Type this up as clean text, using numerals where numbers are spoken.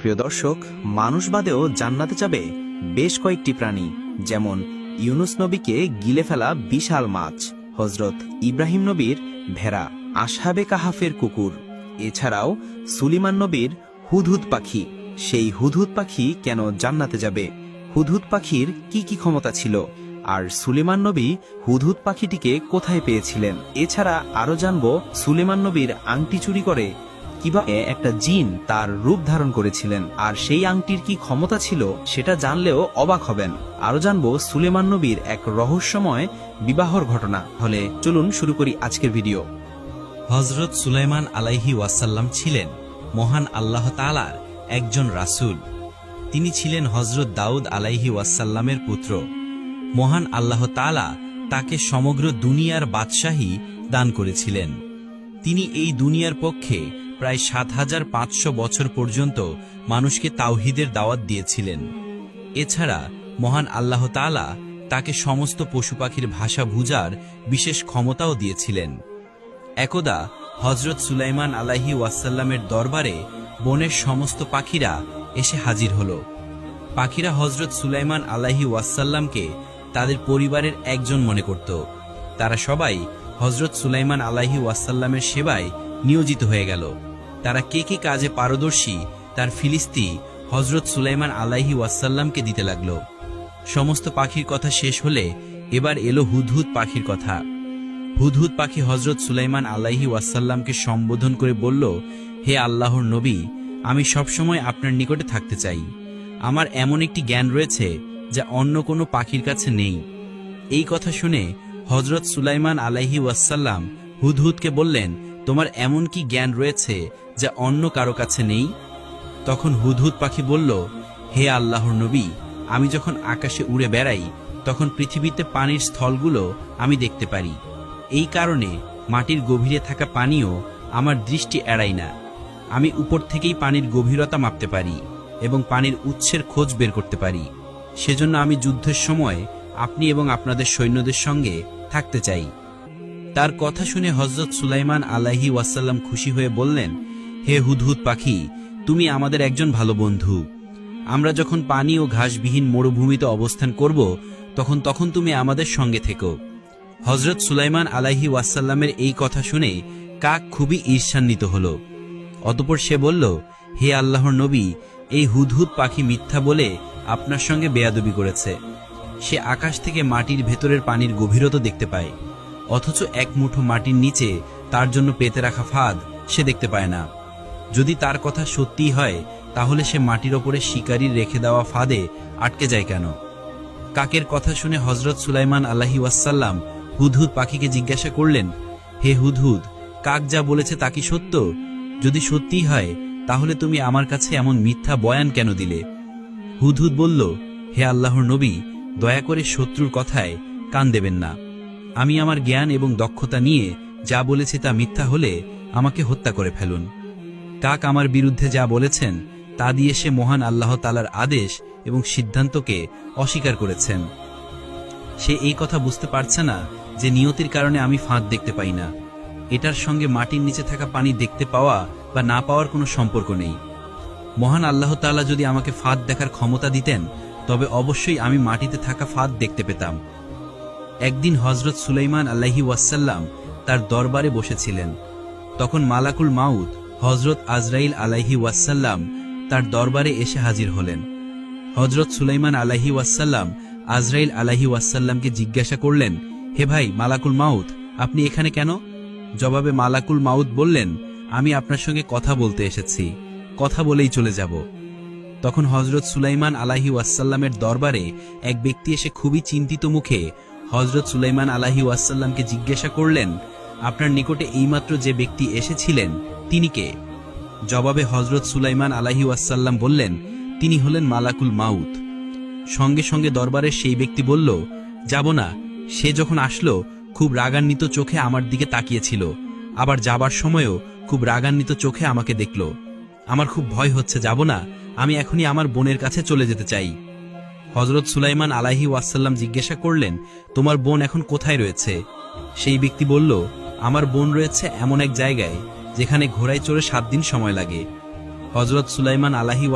প্রিয় দর্শক, মানুষ বাদেও জান্নাতে যাবে বেশ কয়েকটি প্রাণী, যেমন ইউনুস নবীকে গিলে ফেলা বিশাল মাছ, হজরত ইব্রাহিম নবীর ভেড়া, আসহাবে কাহাফের কুকুর, এছাড়াও সুলিমান নবীর হুদহুদ পাখি। সেই হুদহুদ পাখি কেন জান্নাতে যাবে, হুদহুদ পাখির কি কি ক্ষমতা ছিল, আর সুলেমান নবী হুদহুদ পাখিটিকে কোথায় পেয়েছিলেন। এছাড়া আরো জানবো সুলেমান নবীর আংটি চুরি করে কিভাবে একটা জিন তার রূপ ধারণ করেছিলেন, আর সেই আংটির কি ক্ষমতা ছিল সেটা জানলেও অবাক হবেন। আরো জানবো সুলেমান নবীর এক রহস্যময় বিবাহর ঘটনা। হলে চলুন শুরু করি আজকের ভিডিও। হজরত সুলাইমান আলাইহি ওয়াসাল্লাম ছিলেন মহান আল্লাহ তাআলার একজন রাসূল। তিনি ছিলেন হজরত দাউদ আলাইহি ওয়াসাল্লামের পুত্র। মহান আল্লাহ তাআলা তাকে সমগ্র দুনিয়ার বাদশাহী দান করেছিলেন। তিনি এই দুনিয়ার পক্ষে প্রায় ৭৫০০ বছর পর্যন্ত মানুষকে তাওহীদের দাওয়াত দিয়েছিলেন। এছাড়া মহান আল্লাহ তাআলা তাকে সমস্ত পশু পাখির ভাষা বুঝার বিশেষ ক্ষমতাও দিয়েছিলেন। একদা হজরত সুলাইমান আলাইহি ওয়াসাল্লামের দরবারে বনের সমস্ত পাখিরা এসে হাজির হল। পাখিরা হজরত সুলাইমান আলাইহি ওয়াসাল্লামকে তাদের পরিবারের একজন মনে করত। তারা সবাই হজরত সুলাইমান আলাইহি ওয়াসাল্লামের সেবায় নিয়োজিত হয়ে গেল। তারা কে কে কাজে পারদর্শী তার ফিলিস্তি হজরত সুলাইমান আলাইহি ওয়াসাল্লামকে দিতে লাগল। সমস্ত পাখির কথা শেষ হলে এবার এলো হুদহুদ পাখির কথা। হুদহুদ পাখি হজরত সুলাইমান আলাইহি ওয়াসাল্লামকে সম্বোধন করে বলল, হে আল্লাহর নবী, আমি সবসময় আপনার নিকটে থাকতে চাই। আমার এমন একটি জ্ঞান রয়েছে যা অন্য কোনো পাখির কাছে নেই। এই কথা শুনে হজরত সুলাইমান আলাইহি ওয়াসাল্লাম হুদহুদকে বললেন, তোমার এমন কি জ্ঞান রয়েছে যা অন্য কারো কাছে নেই? তখন হুদহুদ পাখি বলল, হে আল্লাহর নবী, আমি যখন আকাশে উড়ে বেড়াই তখন পৃথিবীতে পানির স্থলগুলো আমি দেখতে পারি। এই কারণে মাটির গভীরে থাকা পানিও আমার দৃষ্টি এড়ায় না। আমি উপর থেকেই পানির গভীরতা মাপতে পারি এবং পানির উৎসের খোঁজ বের করতে পারি। সেজন্য আমি যুদ্ধের সময় আপনি এবং আপনাদের সৈন্যদের সঙ্গে থাকতে চাই। তার কথা শুনে হজরত সুলাইমান আলাইহি ওয়াসাল্লাম খুশি হয়ে বললেন, হে হুদহুদ পাখি, তুমি আমাদের একজন ভালো বন্ধু। আমরা যখন পানি ও ঘাসবিহীন মরুভূমিতে অবস্থান করব তখন তুমি আমাদের সঙ্গে থেকো। হজরত সুলাইমান আলাইহি ওয়াসাল্লামের এই কথা শুনে কাক খুবই ঈর্ষান্বিত হল। অতঃপর সে বলল, হে আল্লাহর নবী, এই হুদহুদ পাখি মিথ্যা বলে আপনার সঙ্গে বেয়াদবি করেছে। সে আকাশ থেকে মাটির ভেতরের পানির গভীরতা দেখতে পায়, অথচ এক মুঠো মাটির নিচে তার জন্য পেতে রাখা ফাঁদ সে দেখতে পায় না। যদি তার কথা সত্যিই হয় তাহলে সে মাটির ওপরে শিকারীর রেখে দেওয়া ফাঁদে আটকে যায় কেন? কাকের কথা শুনে হজরত সুলাইমান আলাইহি ওয়াসাল্লাম হুদহুদ পাখিকে জিজ্ঞাসা করলেন, হে হুদহুদ, কাক যা বলেছে তা কি সত্য? যদি সত্যিই হয় তাহলে তুমি আমার কাছে এমন মিথ্যা বয়ান কেন দিলে? হুদহুদ বলল, হে আল্লাহর নবী, দয়া করে শত্রুর কথায় কান দেবেন না। আমি আমার জ্ঞান এবং দক্ষতা নিয়ে যা বলেছি তা মিথ্যা হলে আমাকে হত্যা করে ফেলুন। কাক আমার বিরুদ্ধে যা বলেছেন তা দিয়ে সে মহান আল্লাহ তাআলার আদেশ এবং সিদ্ধান্তকে অস্বীকার করেছেন। সে এই কথা বুঝতে পারছে না যে নিয়তির কারণে আমি ফাঁদ দেখতে পাই না। এটার সঙ্গে মাটির নিচে থাকা পানি দেখতে পাওয়া বা না পাওয়ার কোনো সম্পর্ক নেই। মহান আল্লাহ তাআলা যদি আমাকে ফাঁদ দেখার ক্ষমতা দিতেন তবে অবশ্যই আমি মাটিতে থাকা ফাঁদ দেখতে পেতাম। একদিন হজরত সুলাইমান আলাইহি ওয়াসাল্লাম তার দরবারে বসেছিলেন। তখন মালাকুল মাউত হজরত আজরাইল আলাইহি ওয়াসাল্লাম তার দরবারে এসে হাজির হলেন। হজরত সুলাইমান আলাইহি ওয়াসাল্লাম আজরাইল আলাইহি ওয়াসাল্লামকে জিজ্ঞাসা করলেন, হে ভাই মালাকুল মাউত, আপনি এখানে কেন? জবাবে মালাকুল মাউত বললেন, আমি আপনার সঙ্গে কথা বলতে এসেছি, কথা বলেই চলে যাব। তখন হজরত সুলাইমান আলাইহি ওয়াসাল্লামের দরবারে এক ব্যক্তি এসে খুবই চিন্তিত মুখে হজরত সুলাইমান আলাইহি ওয়াসাল্লামকে জিজ্ঞাসা করলেন, আপনার নিকটে এইমাত্র যে ব্যক্তি এসেছিলেন তিনি কে? জবাবে হজরত সুলাইমান আলাইহি ওয়াসাল্লাম বললেন, তিনি হলেন মালাকুল মাউত। সঙ্গে সঙ্গে দরবারের সেই ব্যক্তি বলল, যাব না। সে যখন আসলো খুব রাগান্বিত চোখে আমার দিকে তাকিয়েছিল, আবার যাবার সময়ও খুব রাগান্বিত চোখে আমাকে দেখল। আমার খুব ভয় হচ্ছে, যাব না। আমি এখনই আমার বোনের কাছে চলে যেতে চাই। হজরত সুলাইমান আলাইহি ওয়াসাল্লাম জিজ্ঞাসা করলেন, তোমার বোন এখন কোথায় রয়েছে? সেই ব্যক্তি বলল, আমার বোন রয়েছে এমন এক জায়গায় যেখানে ঘোড়ায় চড়ে 7 দিন সময় লাগে। হজরত সুলাইমান আলাইহি